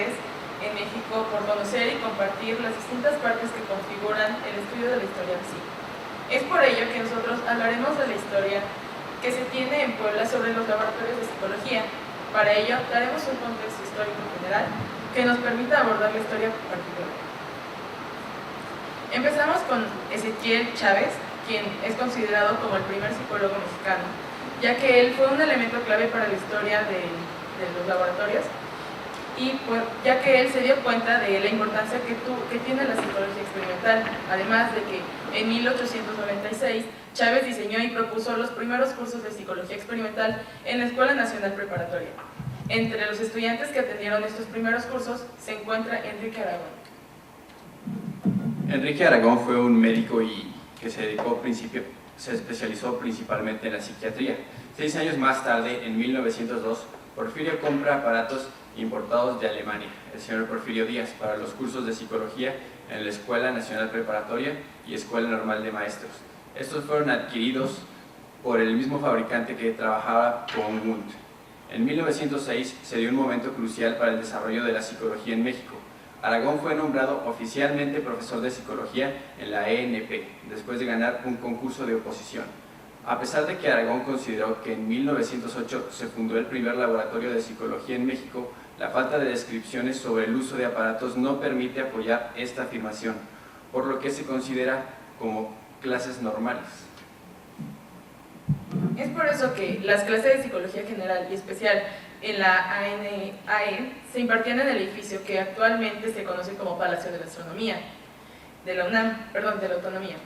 en México por conocer y compartir las distintas partes que configuran el estudio de la historia en sí. Es por ello que nosotros hablaremos de la historia que se tiene en Puebla sobre los laboratorios de psicología. Para ello, daremos un contexto histórico general que nos permita abordar la historia particular. Empezamos con Ezequiel Chávez, quien es considerado como el primer psicólogo mexicano, ya que él fue un elemento clave para la historia de los laboratorios, y pues, ya que él se dio cuenta de la importancia que tiene la psicología experimental, además de que en 1896 Chávez diseñó y propuso los primeros cursos de psicología experimental en la Escuela Nacional Preparatoria. Entre los estudiantes que atendieron estos primeros cursos se encuentra Enrique Aragón. Enrique Aragón fue un médico que se especializó principalmente en la psiquiatría. 6 años más tarde, en 1902, Porfirio compra aparatos importados de Alemania, el señor Porfirio Díaz, para los cursos de psicología en la Escuela Nacional Preparatoria y Escuela Normal de Maestros. Estos fueron adquiridos por el mismo fabricante que trabajaba con Wundt. En 1906 se dio un momento crucial para el desarrollo de la psicología en México. Aragón fue nombrado oficialmente profesor de psicología en la ENP, después de ganar un concurso de oposición. A pesar de que Aragón consideró que en 1908 se fundó el primer laboratorio de psicología en México, la falta de descripciones sobre el uso de aparatos no permite apoyar esta afirmación, por lo que se considera como clases normales. Es por eso que las clases de psicología general y especial en la ANAE se impartían en el edificio que actualmente se conoce como Palacio de la Astronomía, de la UNAM, perdón, de la Autonomía.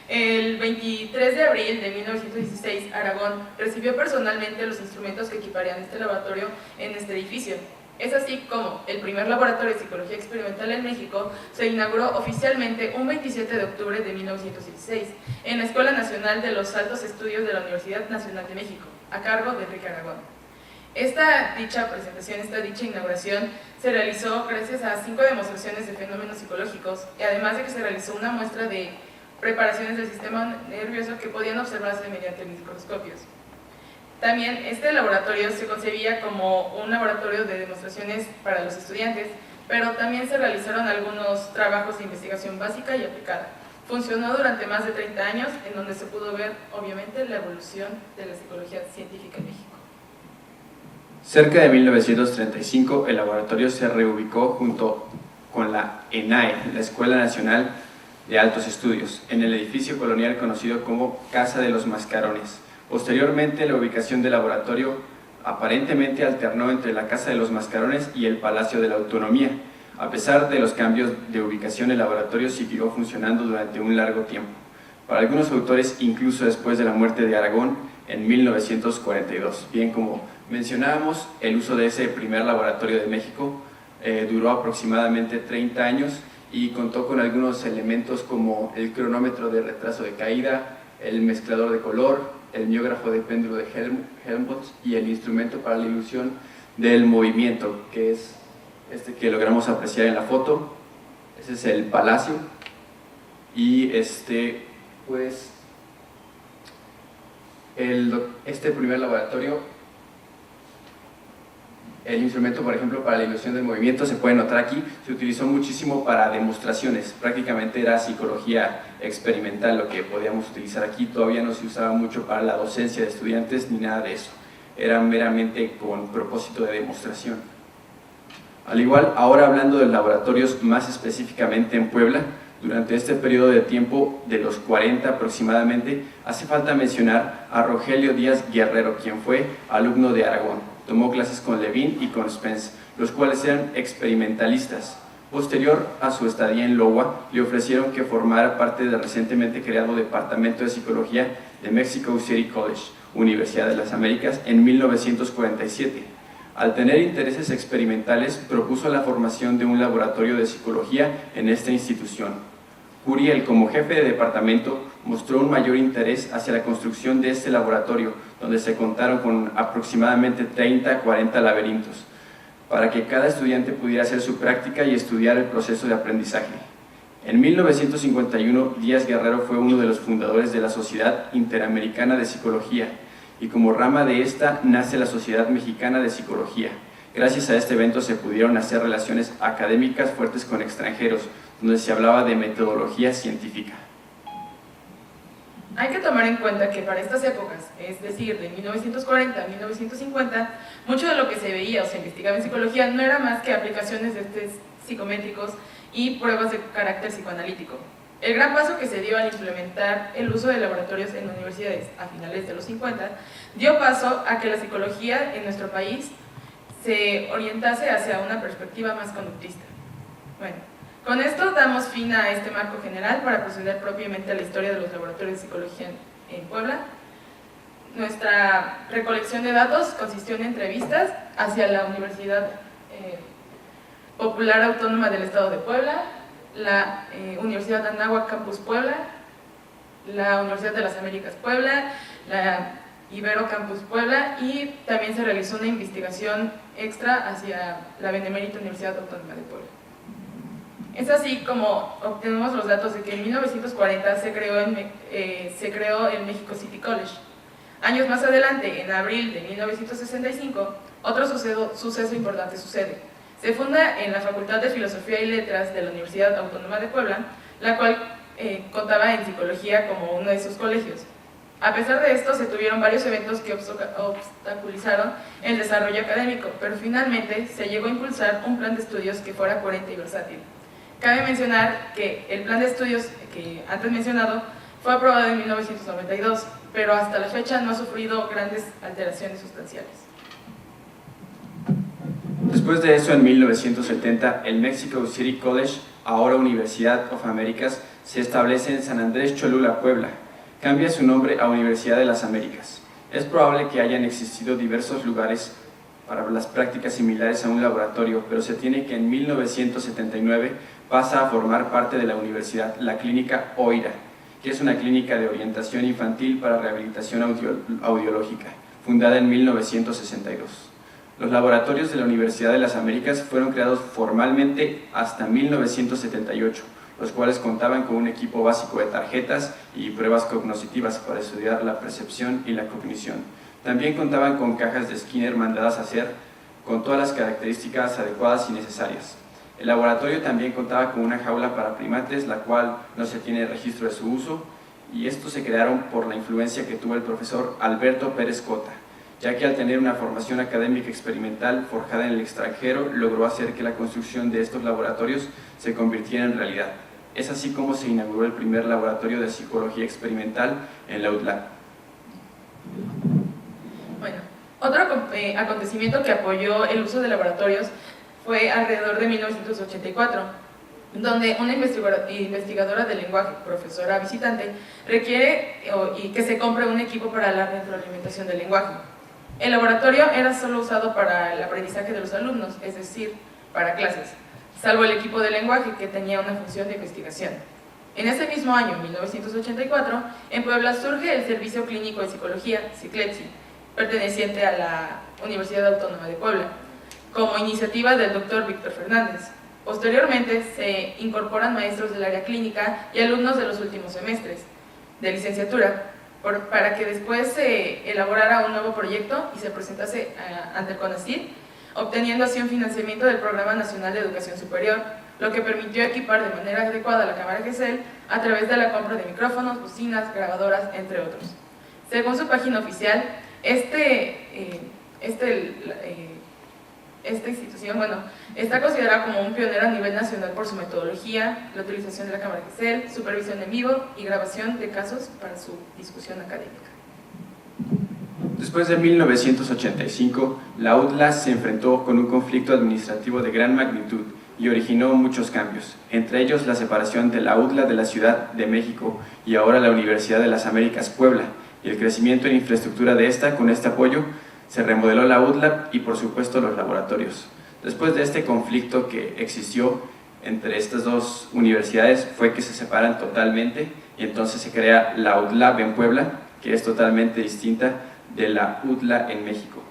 El 23 de abril de 1916, Aragón recibió personalmente los instrumentos que equiparían este laboratorio en este edificio. Es así como el primer laboratorio de psicología experimental en México se inauguró oficialmente un 27 de octubre de 1916 en la Escuela Nacional de los Altos Estudios de la Universidad Nacional de México, a cargo de Enrique Aragón. Dicha inauguración se realizó gracias a 5 demostraciones de fenómenos psicológicos, y además de que se realizó una muestra de preparaciones del sistema nervioso que podían observarse mediante microscopios. También este laboratorio se concebía como un laboratorio de demostraciones para los estudiantes, pero también se realizaron algunos trabajos de investigación básica y aplicada. Funcionó durante más de 30 años, en donde se pudo ver, obviamente, la evolución de la psicología científica en México. Cerca de 1935, el laboratorio se reubicó junto con la ENAE, la Escuela Nacional de Altos Estudios, en el edificio colonial conocido como Casa de los Mascarones. Posteriormente, la ubicación del laboratorio aparentemente alternó entre la Casa de los Mascarones y el Palacio de la Autonomía. A pesar de los cambios de ubicación, el laboratorio siguió funcionando durante un largo tiempo. Para algunos autores, incluso después de la muerte de Aragón en 1942. Bien, como mencionábamos, el uso de ese primer laboratorio de México duró aproximadamente 30 años y contó con algunos elementos como el cronómetro de retraso de caída, el mezclador de color, el miógrafo de péndulo de Helmholtz y el instrumento para la ilusión del movimiento, que es este que logramos apreciar en la foto. Ese es el Palacio, y este primer laboratorio, el instrumento, por ejemplo, para la ilusión del movimiento, se puede notar aquí, se utilizó muchísimo para demostraciones, prácticamente era psicología experimental lo que podíamos utilizar aquí. Todavía no se usaba mucho para la docencia de estudiantes ni nada de eso, era meramente con propósito de demostración. Al igual, ahora hablando de laboratorios más específicamente en Puebla, durante este periodo de tiempo de los 40 aproximadamente, hace falta mencionar a Rogelio Díaz Guerrero, quien fue alumno de Aragón. Tomó clases con Levin y con Spence, los cuales eran experimentalistas. Posterior a su estadía en Iowa, le ofrecieron que formara parte del recientemente creado Departamento de Psicología de Mexico City College, Universidad de las Américas, en 1947. Al tener intereses experimentales, propuso la formación de un laboratorio de psicología en esta institución. Curiel, como jefe de departamento, mostró un mayor interés hacia la construcción de este laboratorio, donde se contaron con aproximadamente 30 a 40 laberintos, para que cada estudiante pudiera hacer su práctica y estudiar el proceso de aprendizaje. En 1951, Díaz Guerrero fue uno de los fundadores de la Sociedad Interamericana de Psicología, y como rama de esta nace la Sociedad Mexicana de Psicología, Gracias a este evento se pudieron hacer relaciones académicas fuertes con extranjeros, donde se hablaba de metodología científica. Hay que tomar en cuenta que para estas épocas, es decir, de 1940 a 1950, mucho de lo que se veía o se investigaba en psicología no era más que aplicaciones de test psicométricos y pruebas de carácter psicoanalítico. El gran paso que se dio al implementar el uso de laboratorios en universidades a finales de los 50 dio paso a que la psicología en nuestro país se orientase hacia una perspectiva más conductista. Bueno, con esto damos fin a este marco general para proceder propiamente a la historia de los laboratorios de psicología en Puebla. Nuestra recolección de datos consistió en entrevistas hacia la Universidad Popular Autónoma del Estado de Puebla, la Universidad Anáhuac Campus Puebla, la Universidad de las Américas Puebla, la Ibero Campus Puebla, y también se realizó una investigación extra hacia la Benemérita Universidad Autónoma de Puebla. Es así como obtenemos los datos de que en 1940 se creó el Mexico City College. Años más adelante, en abril de 1965, otro suceso importante sucede. Se funda en la Facultad de Filosofía y Letras de la Universidad Autónoma de Puebla, la cual contaba en psicología como uno de sus colegios. A pesar de esto, se tuvieron varios eventos que obstaculizaron el desarrollo académico, pero finalmente se llegó a impulsar un plan de estudios que fuera coherente y versátil. Cabe mencionar que el plan de estudios que antes mencionado fue aprobado en 1992, pero hasta la fecha no ha sufrido grandes alteraciones sustanciales. Después de eso, en 1970, el Mexico City College, ahora Universidad of Americas, se establece en San Andrés Cholula, Puebla. Cambia su nombre a Universidad de las Américas. Es probable que hayan existido diversos lugares para las prácticas similares a un laboratorio, pero se tiene que en 1979 pasa a formar parte de la universidad la clínica OIRA, que es una clínica de orientación infantil para rehabilitación audiológica, fundada en 1962. Los laboratorios de la Universidad de las Américas fueron creados formalmente hasta 1978, los cuales contaban con un equipo básico de tarjetas y pruebas cognitivas para estudiar la percepción y la cognición. También contaban con cajas de Skinner mandadas a hacer con todas las características adecuadas y necesarias. El laboratorio también contaba con una jaula para primates, la cual no se tiene registro de su uso, y estos se crearon por la influencia que tuvo el profesor Alberto Pérez Cota, ya que al tener una formación académica experimental forjada en el extranjero, logró hacer que la construcción de estos laboratorios se convirtiera en realidad. Es así como se inauguró el primer laboratorio de psicología experimental en la UTLAB. Bueno, otro acontecimiento que apoyó el uso de laboratorios fue alrededor de 1984, donde una investigadora de lenguaje, profesora visitante, requiere que se compre un equipo para la retroalimentación del lenguaje. El laboratorio era solo usado para el aprendizaje de los alumnos, es decir, para clases, salvo el equipo de lenguaje que tenía una función de investigación. En ese mismo año, 1984, en Puebla surge el Servicio Clínico de Psicología, SICLEPSI, perteneciente a la Universidad Autónoma de Puebla, como iniciativa del Dr. Víctor Fernández. Posteriormente se incorporan maestros del área clínica y alumnos de los últimos semestres de licenciatura, para que después se elaborara un nuevo proyecto y se presentase ante el CONACYT, obteniendo así un financiamiento del Programa Nacional de Educación Superior, lo que permitió equipar de manera adecuada la cámara GESEL a través de la compra de micrófonos, bocinas, grabadoras, entre otros. Según su página oficial, esta institución está considerada como un pionero a nivel nacional por su metodología, la utilización de la cámara GESEL, supervisión en vivo y grabación de casos para su discusión académica. Después de 1985, la UTLA se enfrentó con un conflicto administrativo de gran magnitud y originó muchos cambios, entre ellos la separación de la UTLA de la Ciudad de México y ahora la Universidad de las Américas Puebla, y el crecimiento en infraestructura de esta. Con este apoyo se remodeló la UTLA y por supuesto los laboratorios. Después de este conflicto que existió entre estas dos universidades fue que se separan totalmente y entonces se crea la UTLAB en Puebla, que es totalmente distinta de la UTLA en México.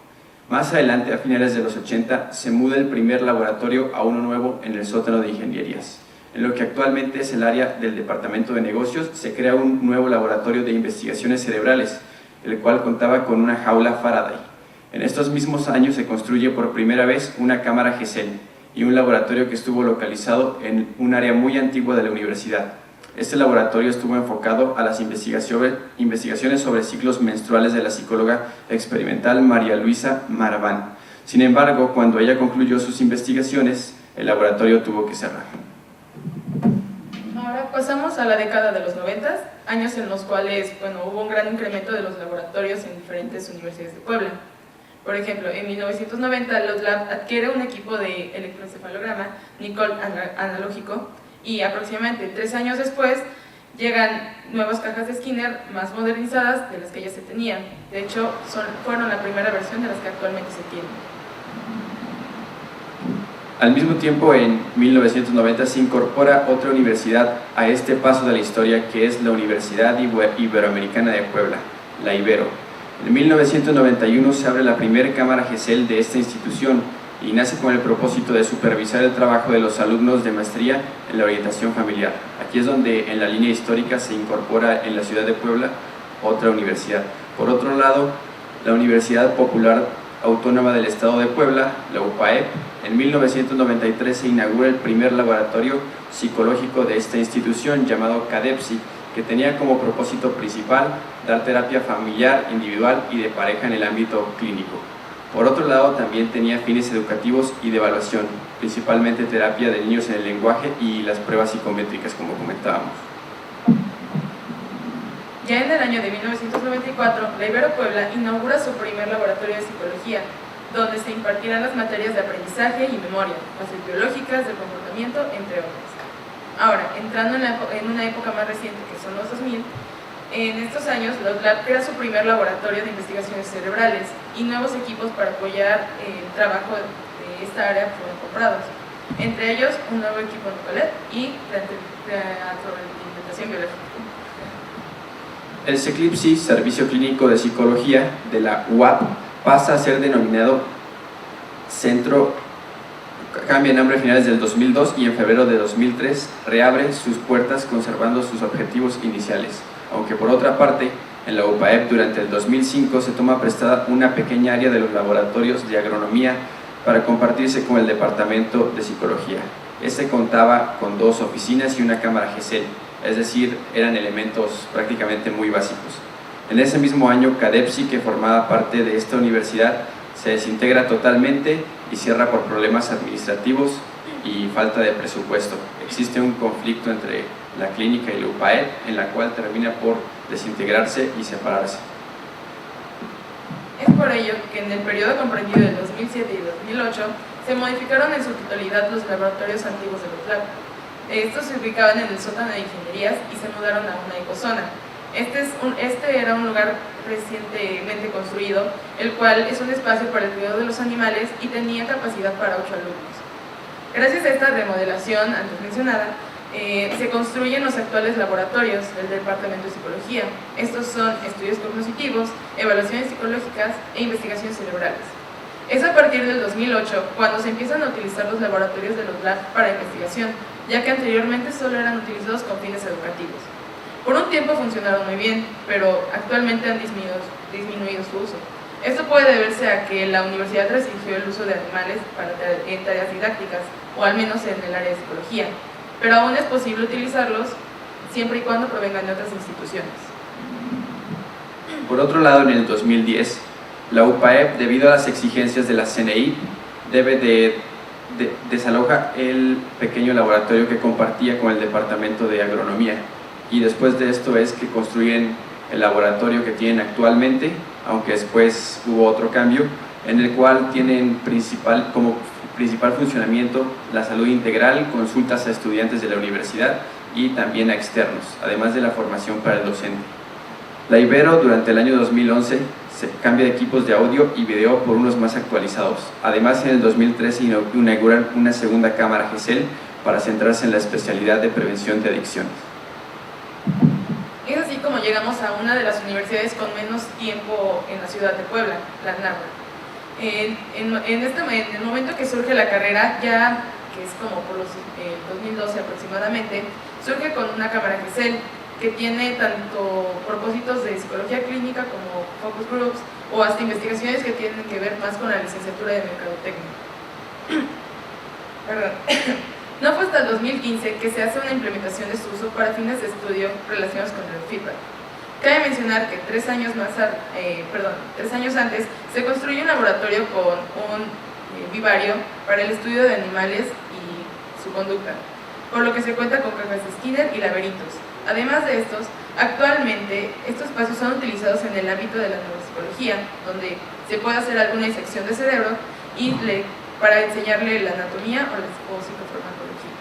Más adelante, a finales de los 80, se muda el primer laboratorio a uno nuevo en el sótano de ingenierías. En lo que actualmente es el área del Departamento de Negocios, se crea un nuevo laboratorio de investigaciones cerebrales, el cual contaba con una jaula Faraday. En estos mismos años se construye por primera vez una cámara GESEL y un laboratorio que estuvo localizado en un área muy antigua de la universidad. Este laboratorio estuvo enfocado a las investigaciones sobre ciclos menstruales de la psicóloga experimental María Luisa Maraván. Sin embargo, cuando ella concluyó sus investigaciones, el laboratorio tuvo que cerrar. Ahora pasamos a la década de los 90, años en los cuales hubo un gran incremento de los laboratorios en diferentes universidades de Puebla. Por ejemplo, en 1990, LOTLAB adquiere un equipo de electroencefalograma Nicol analógico y aproximadamente 3 años después llegan nuevas cajas de Skinner más modernizadas de las que ya se tenían. De hecho, fueron la primera versión de las que actualmente se tienen. Al mismo tiempo, en 1990 se incorpora otra universidad a este paso de la historia, que es la Universidad Iberoamericana de Puebla, la Ibero. En 1991 se abre la primera cámara GESEL de esta institución y nace con el propósito de supervisar el trabajo de los alumnos de maestría en la orientación familiar. Aquí es donde en la línea histórica se incorpora en la ciudad de Puebla otra universidad. Por otro lado, la Universidad Popular Autónoma del Estado de Puebla, la UPAEP, en 1993 se inaugura el primer laboratorio psicológico de esta institución llamado CADEPSI, que tenía como propósito principal dar terapia familiar, individual y de pareja en el ámbito clínico. Por otro lado, también tenía fines educativos y de evaluación, principalmente terapia de niños en el lenguaje y las pruebas psicométricas, como comentábamos. Ya en el año de 1994, la Ibero Puebla inaugura su primer laboratorio de psicología, donde se impartirán las materias de aprendizaje y memoria, bases biológicas, del comportamiento, entre otras. Ahora, entrando en una época más reciente, que son los 2000, en estos años, LOTLAB crea su primer laboratorio de investigaciones cerebrales y nuevos equipos para apoyar el trabajo de esta área fueron comprados. Entre ellos, un nuevo equipo Nicolet y retroalimentación biológica. El CECLIPSI, Servicio Clínico de Psicología de la UAP, pasa a ser denominado Centro, cambia de nombre a finales del 2002 y en febrero de 2003 reabre sus puertas conservando sus objetivos iniciales. Aunque por otra parte, en la UPAEP durante el 2005 se toma prestada una pequeña área de los laboratorios de agronomía para compartirse con el Departamento de Psicología. Este contaba con 2 oficinas y una cámara GESEL, es decir, eran elementos prácticamente muy básicos. En ese mismo año, CADEPSI, que formaba parte de esta universidad, se desintegra totalmente y cierra por problemas administrativos y falta de presupuesto. Existe un conflicto entre la clínica y la UPAEP, en la cual termina por desintegrarse y separarse. Es por ello que en el periodo comprendido del 2007 y 2008 se modificaron en su totalidad los laboratorios antiguos de LOTLAB. Estos se ubicaban en el sótano de ingenierías y se mudaron a una ecozona. Este era un lugar recientemente construido, el cual es un espacio para el cuidado de los animales y tenía capacidad para 8 alumnos. Gracias a esta remodelación antes mencionada, se construyen los actuales laboratorios del Departamento de Psicología. Estos son estudios cognitivos, evaluaciones psicológicas e investigaciones cerebrales. Es a partir del 2008 cuando se empiezan a utilizar los laboratorios de LOTLAB para investigación, ya que anteriormente solo eran utilizados con fines educativos. Por un tiempo funcionaron muy bien, pero actualmente han disminuido su uso. Esto puede deberse a que la universidad restringió el uso de animales en tareas didácticas, o al menos en el área de psicología, pero aún es posible utilizarlos siempre y cuando provengan de otras instituciones. Por otro lado, en el 2010, la UPAEP, debido a las exigencias de la CNI, desaloja el pequeño laboratorio que compartía con el Departamento de Agronomía, y después de esto es que construyen el laboratorio que tienen actualmente, aunque después hubo otro cambio, en el cual tienen como principal funcionamiento la salud integral, consultas a estudiantes de la universidad y también a externos, además de la formación para el docente. La Ibero, durante el año 2011, se cambia de equipos de audio y video por unos más actualizados. Además, en el 2013 inauguran una segunda cámara GESEL para centrarse en la especialidad de prevención de adicciones. Es así como llegamos a una de las universidades con menos tiempo en la ciudad de Puebla, la NAHUAC. En el momento que surge la carrera, ya que es como por los 2012 aproximadamente, surge con una cámara GESEL, que tiene tanto propósitos de psicología clínica como focus groups o hasta investigaciones que tienen que ver más con la licenciatura de mercadotecnia. Perdón. No fue hasta el 2015 que se hace una implementación de su uso para fines de estudio relacionados con el feedback. Cabe mencionar que 3 años antes se construye un laboratorio con un vivario para el estudio de animales y su conducta, por lo que se cuenta con cajas de Skinner y laberintos. Además de estos, actualmente estos espacios son utilizados en el ámbito de la neuropsicología, donde se puede hacer alguna disección de cerebro y para enseñarle la anatomía o psicofarmacología.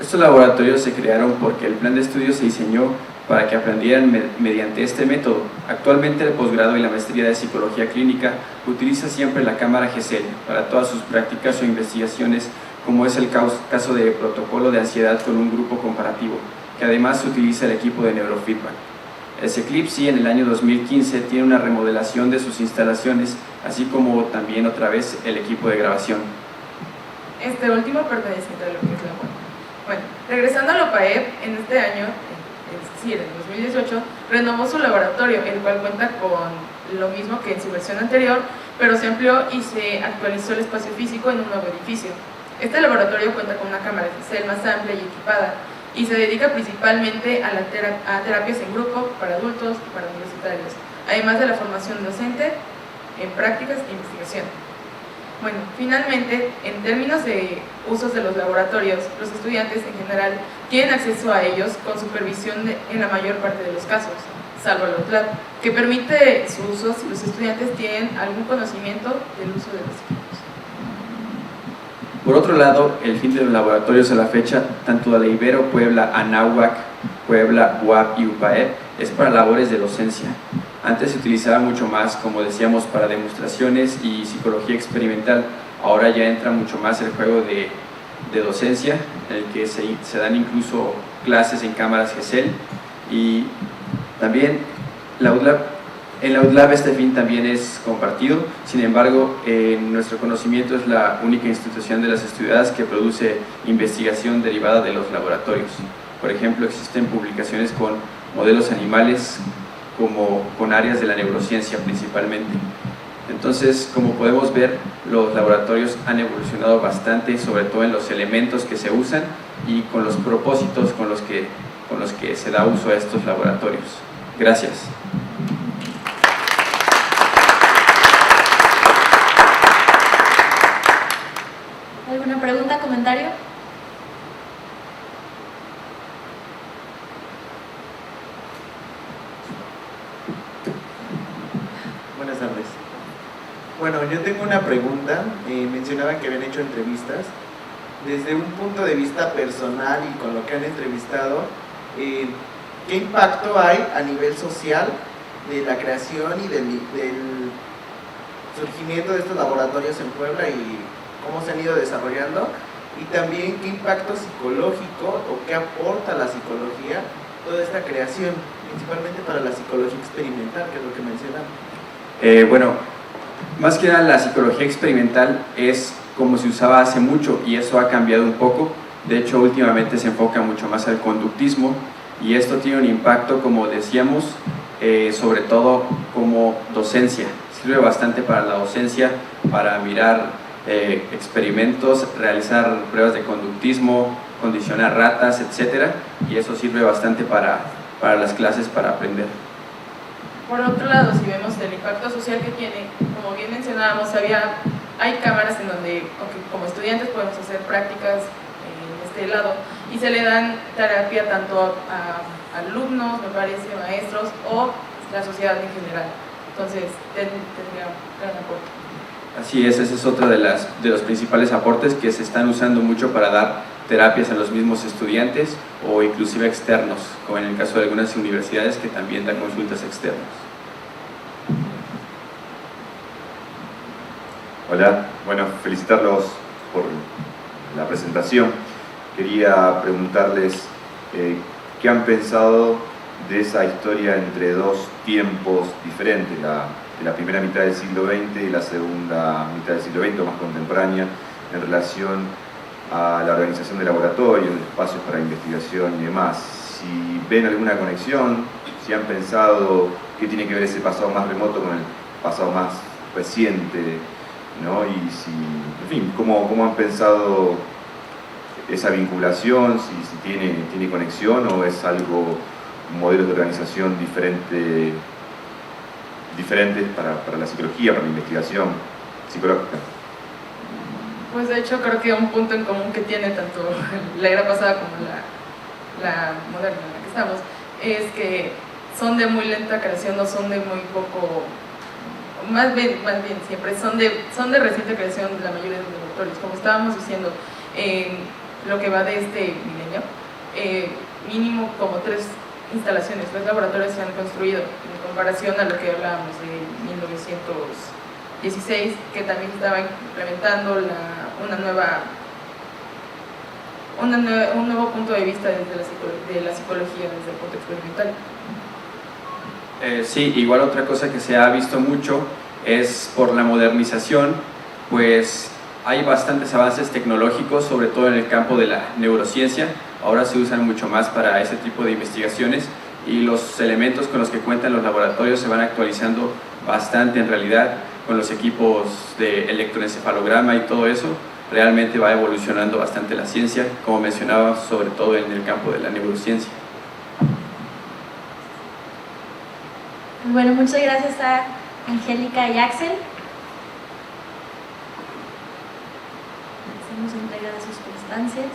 Estos laboratorios se crearon porque el plan de estudio se diseñó para que aprendieran mediante este método. Actualmente el posgrado y la maestría de psicología clínica utiliza siempre la cámara Gesell para todas sus prácticas o investigaciones, como es el caso de protocolo de ansiedad con un grupo comparativo, que además utiliza el equipo de neurofeedback. El CECLIPSI en el año 2015 tiene una remodelación de sus instalaciones, así como también otra vez el equipo de grabación. Este último perteneciente a lo que es la UAM. Bueno, regresando a la OPAEP, en este año, es decir, en 2018, renovó su laboratorio, el cual cuenta con lo mismo que en su versión anterior, pero se amplió y se actualizó el espacio físico en un nuevo edificio. Este laboratorio cuenta con una cámara Gesell más amplia y equipada, y se dedica principalmente a terapias en grupo, para adultos y para universitarios, además de la formación docente en prácticas e investigación. Bueno, finalmente, en términos de usos de los laboratorios, los estudiantes en general tienen acceso a ellos con supervisión en la mayor parte de los casos, salvo el OutLab, que permite su uso si los estudiantes tienen algún conocimiento del uso de los equipos. Por otro lado, el fin de los laboratorios a la fecha, tanto de la Ibero, Puebla, Anáhuac, Puebla, UAP y UPAEP, es para labores de docencia. Antes se utilizaba mucho más, como decíamos, para demostraciones y psicología experimental. Ahora ya entra mucho más el juego de docencia, en el que se dan incluso clases en cámaras Gesell, y también en la UTLAB este fin también es compartido. Sin embargo, en nuestro conocimiento es la única institución de las estudiadas que produce investigación derivada de los laboratorios. Por ejemplo, existen publicaciones con modelos animales, como con áreas de la neurociencia principalmente. Entonces, como podemos ver, los laboratorios han evolucionado bastante, sobre todo en los elementos que se usan y con los propósitos con los que se da uso a estos laboratorios. Gracias. ¿Alguna pregunta, comentario? Buenas tardes. Bueno, yo tengo una pregunta. Mencionaban que habían hecho entrevistas. Desde un punto de vista personal y con lo que han entrevistado, ¿qué impacto hay a nivel social de la creación y del surgimiento de estos laboratorios en Puebla y cómo se han ido desarrollando? Y también, ¿qué impacto psicológico o qué aporta la psicología toda esta creación, principalmente para la psicología experimental, que es lo que mencionan? Bueno, más que nada la psicología experimental es como se usaba hace mucho y eso ha cambiado un poco. De hecho, últimamente se enfoca mucho más al conductismo y esto tiene un impacto, como decíamos, sobre todo como docencia. Sirve bastante para la docencia, para mirar experimentos, realizar pruebas de conductismo, condicionar ratas, etc. Y eso sirve bastante para las clases, para aprender. Por otro lado, si vemos el impacto social que tiene, como bien mencionábamos, hay cámaras en donde como estudiantes podemos hacer prácticas en este lado y se le dan terapia tanto a alumnos, me parece, maestros o la sociedad en general. Entonces, tendría gran aporte. Así es, ese es otro de los principales aportes que se están usando mucho para dar terapias a los mismos estudiantes o inclusive externos, como en el caso de algunas universidades que también dan consultas externas. Hola, bueno, felicitarlos por la presentación. Quería preguntarles qué han pensado de esa historia entre dos tiempos diferentes, de la primera mitad del siglo XX y la segunda mitad del siglo XX, o más contemporánea, en relación a la organización de laboratorios, de espacios para investigación y demás. si ven alguna conexión, si han pensado qué tiene que ver ese pasado más remoto con el pasado más reciente, ¿no? Y si, en fin, cómo han pensado esa vinculación, si tiene conexión o es algo, modelos de organización diferentes para la psicología, para la investigación psicológica. Pues de hecho creo que un punto en común que tiene tanto la era pasada como la moderna en la que estamos es que son de muy lenta creación, no son de muy poco, más bien siempre son de reciente creación la mayoría de los laboratorios. Como estábamos diciendo, lo que va de este milenio, mínimo como 3 instalaciones, 3 laboratorios se han construido en comparación a lo que hablábamos de 1916, que también estaba implementando un nuevo punto de vista desde de la psicología desde el punto experimental. Sí, igual otra cosa que se ha visto mucho es por la modernización, pues hay bastantes avances tecnológicos, sobre todo en el campo de la neurociencia. Ahora se usan mucho más para ese tipo de investigaciones y los elementos con los que cuentan los laboratorios se van actualizando bastante en realidad, con los equipos de electroencefalograma y todo eso. Realmente va evolucionando bastante la ciencia, como mencionaba, sobre todo en el campo de la neurociencia. Bueno, muchas gracias a Angélica y Axel. Hacemos entrega de sus constancias.